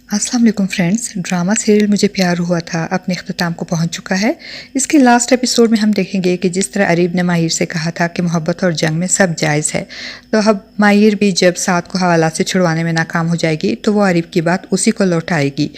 अस्सलाम वालेकुम friends. Drama serial मुझे प्यार हुआ था अपने अख्ताम को पहुंच चुका है। इसके लास्ट एपिसोड में हम देखेंगे कि जिस तरह अरीब ने माहिर से कहा था कि मोहब्बत और जंग में सब जायज़ है, तो अब माहिर भी जब साद को हवालात से छुड़वाने में नाकाम हो जाएगी तो वो अरीब की बात उसी को लौटाएगी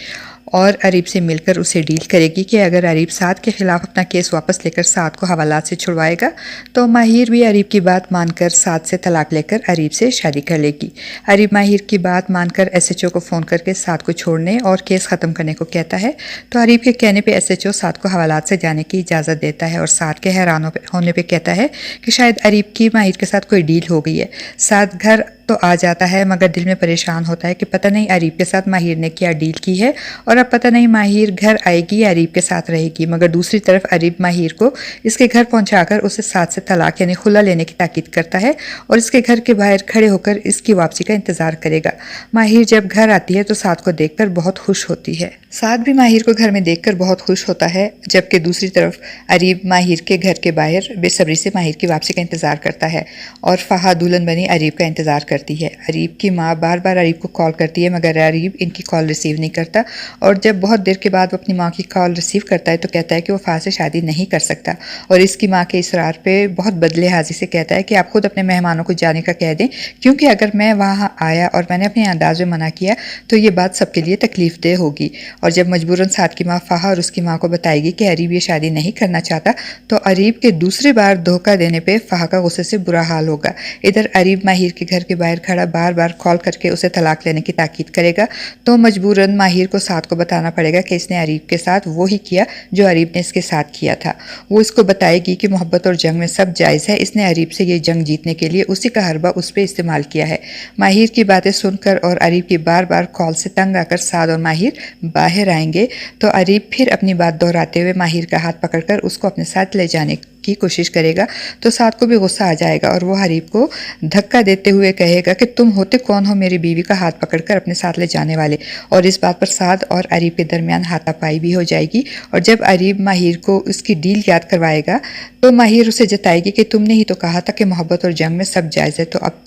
और अरीब से मिलकर उसे डील करेगी कि अगर अरीब साद के ख़िलाफ़ अपना केस वापस लेकर साद को हवालात से छुड़वाएगा तो माहिर भी अरीब की बात मानकर साद से तलाक लेकर अरीब से शादी कर लेगी। अरीब माहिर की बात मानकर एसएचओ को फ़ोन करके साद को छोड़ने और केस ख़त्म करने को कहता है, तो अरीब के कहने पर एसएचओ साद को हवालात से जाने की इजाज़त देता है और साद के हैरान होने पर कहता है कि शायद अरीब की माहिर के साथ कोई डील हो गई है। साद घर तो आ जाता है मगर दिल में परेशान होता है कि पता नहीं अरीब के साथ माहिर ने क्या डील की है और अब पता नहीं माहिर घर आएगी या अरीब के साथ रहेगी। मगर दूसरी तरफ अरीब माहिर को इसके घर पहुंचाकर उसे साद से तलाक यानी खुला लेने की ताकीद करता है और इसके घर के बाहर खड़े होकर इसकी वापसी का इंतज़ार करेगा। माहिर जब घर आती है तो साद को देखकर बहुत खुश होती है। साद भी माहिर को घर में देखकर बहुत खुश होता है, जबकि दूसरी तरफ अरीब माहिर के घर के बाहर बेसब्री से माहिर की वापसी का इंतज़ार करता है और फ़हा दुल्हन बनी अरीब का इंतज़ार करती है। अरीब की माँ बार बार अरीब को कॉल करती है मगर अरीब इनकी कॉल रिसीव नहीं करता और जब बहुत देर के बाद वो अपनी माँ की कॉल रिसीव करता है तो कहता है कि वो फ़हा से शादी नहीं कर सकता और इसकी माँ के इसरार पे बहुत बदले हाजी से कहता है कि आप खुद अपने मेहमानों को जाने का कह दें, क्योंकि अगर मैं वहाँ आया और मैंने अपने अंदाज में मना किया तो ये बात सबके लिए तकलीफ देह होगी। और जब मजबूरन साद की माँ फ़हा और उसकी माँ को बताएगी कि अरीब ये शादी नहीं करना चाहता तो अरीब के दूसरी बार धोखा देने पर फ़हा का गुस्से से बुरा हाल होगा। इधर अरीब माहिर के घर के बाहर खड़ा बार बार कॉल करके उसे तलाक लेने की ताकीद करेगा तो मजबूरन माहिर को साद को बताना पड़ेगा कि इसने अरीब के साथ वो ही किया जो अरीब ने इसके साथ किया था। वो इसको बताएगी कि मोहब्बत और जंग में सब जायज़ है, इसने अरीब से ये जंग जीतने के लिए उसी का हरबा उस पर इस्तेमाल किया है। माहिर की बातें सुनकर और अरीब की बार बार कॉल से तंग आकर साद और माहिर बाहर आएंगे तो अरीब फिर अपनी बात दोहराते हुए माहिर का हाथ पकड़कर उसको अपने साथ ले जाने की कोशिश करेगा तो साद को भी गुस्सा आ जाएगा और वो अरीब को धक्का देते हुए कहेगा कि तुम होते कौन हो मेरी बीवी का हाथ पकड़कर अपने साथ ले जाने वाले। और इस बात पर साद और अरीब के दरमियान हाथापाई भी हो जाएगी और जब अरीब माहिर को उसकी डील याद करवाएगा तो माहिर उसे जताएगी कि तुमने ही तो कहा था कि मोहब्बत और जंग में सब जायज़ है, तो अब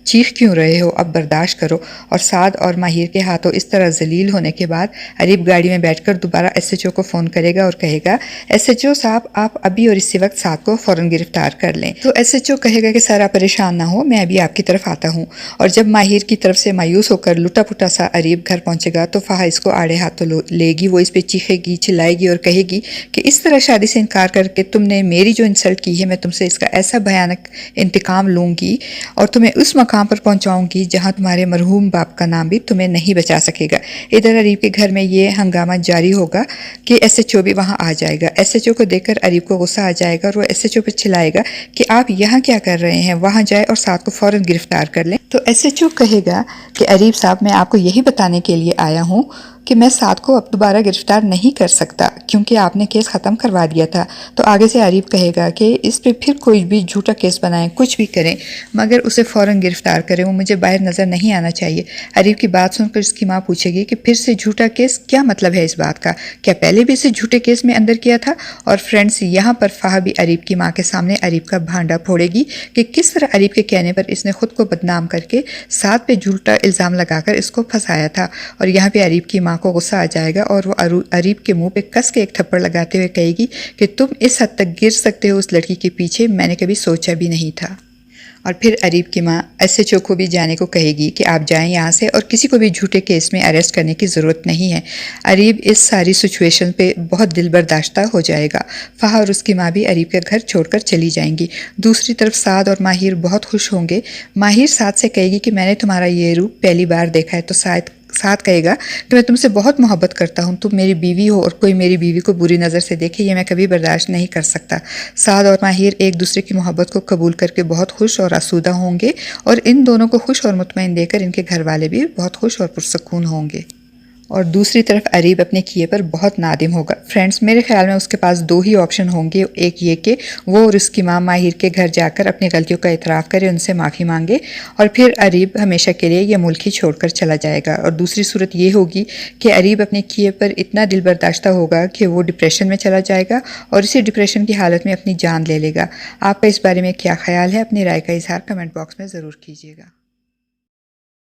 चीख क्यों रहे हो, अब बर्दाश्त करो। और साद और माहिर के हाथों इस तरह जलील होने के बाद अरीब गाड़ी में बैठकर दोबारा एसएचओ को फ़ोन करेगा और कहेगा, एसएचओ साहब आप अभी और इसी वक्त साद को फ़ौरन गिरफ्तार कर लें। तो एसएचओ कहेगा कि सर आप परेशान ना हो, मैं अभी आपकी तरफ आता हूँ। और जब माहिर की तरफ से मायूस होकर लुटा पुटा सा अरीब घर पहुँचेगा तो फ़हा इसको आड़े हाथों लेगी। वो इस पर चीखेगी, चिल्लाएगी और कहेगी कि इस तरह शादी से इनकार करके तुमने मेरी जो इंसल्ट की है मैं तुमसे इसका ऐसा भयानक इंतकाम लूँगी और तुम्हें उस मकाम पर पहुँचाऊँगी जहाँ तुम्हारे मरहूम बाप का नाम भी तुम्हें नहीं बचा सकेगा। इधर अरीब के घर में ये हंगामा जारी होगा कि एसएचओ भी वहाँ आ जाएगा। एसएचओ को देखकर अरीब को गुस्सा आ जाएगा और वो एसएचओ पर चिल्लाएगा कि आप यहाँ क्या कर रहे हैं, वहाँ जाए और साद को फ़ौरन गिरफ्तार कर लें। तो एसएचओ कहेगा कि अरीब साहब मैं आपको यही बताने के लिए आया हूँ कि मैं साद को अब दोबारा गिरफ्तार नहीं कर सकता क्योंकि आपने केस ख़त्म करवा दिया था। तो आगे से अरीब कहेगा कि इस पे फिर कोई भी झूठा केस बनाएं, कुछ भी करें मगर उसे फ़ौरन गिरफ्तार करें, वो मुझे बाहर नज़र नहीं आना चाहिए। अरीब की बात सुनकर उसकी माँ पूछेगी कि फिर से झूठा केस, क्या मतलब है इस बात का, क्या पहले भी इसे झूठे केस में अंदर किया था। और फ्रेंड्स यहाँ पर फ़हा भी अरीब की माँ के सामने अरीब का भांडा फोड़ेगी कि किस तरह अरीब के कहने पर इसने खुद को बदनाम करके साद पे झूठा इल्ज़ाम लगाकर इसको फंसाया था। और यहाँ पे अरीब की माँ को गुस्सा आ जाएगा और वो अरीब के मुंह पे कस के एक थप्पड़ लगाते हुए कहेगी कि तुम इस हद तक गिर सकते हो उस लड़की के पीछे, मैंने कभी सोचा भी नहीं था। और फिर अरीब की माँ एसएचओ को भी जाने को कहेगी कि आप जाएं यहाँ से और किसी को भी झूठे केस में अरेस्ट करने की ज़रूरत नहीं है। अरीब इस सारी सिचुएशन पे बहुत दिल बर्दाश्ता हो जाएगा। फ़हा और उसकी माँ भी अरीब के घर छोड़कर चली जाएंगी। दूसरी तरफ साद और माहिर बहुत खुश होंगे। माहिर साद से कहेगी कि मैंने तुम्हारा ये रूप पहली बार देखा है। तो साद कहेगा कि मैं तुमसे बहुत मोहब्बत करता हूँ, तुम मेरी बीवी हो और कोई मेरी बीवी को बुरी नज़र से देखे ये मैं कभी बर्दाश्त नहीं कर सकता। साद और माहिर एक दूसरे की मोहब्बत को कबूल करके बहुत खुश और आसूदा होंगे और इन दोनों को खुश और मुतमईन देकर इनके घर वाले भी बहुत खुश और पुरसकून होंगे। और दूसरी तरफ अरीब अपने किए पर बहुत नादिम होगा। फ्रेंड्स मेरे ख्याल में उसके पास दो ही ऑप्शन होंगे, एक ये कि वो और उसकी माँ माहिर के घर जाकर अपनी गलतियों का इतराफ़ करे, उनसे माफ़ी मांगे और फिर अरीब हमेशा के लिए ये मुल्क ही छोड़कर चला जाएगा। और दूसरी सूरत ये होगी कि अरीब अपने किए पर इतना दिल बर्दाश्ता होगा कि वो डिप्रेशन में चला जाएगा और इसी डिप्रेशन की हालत में अपनी जान ले लेगा। आपका इस बारे में क्या ख्याल है? अपनी राय का इजहार कमेंट बॉक्स में ज़रूर कीजिएगा।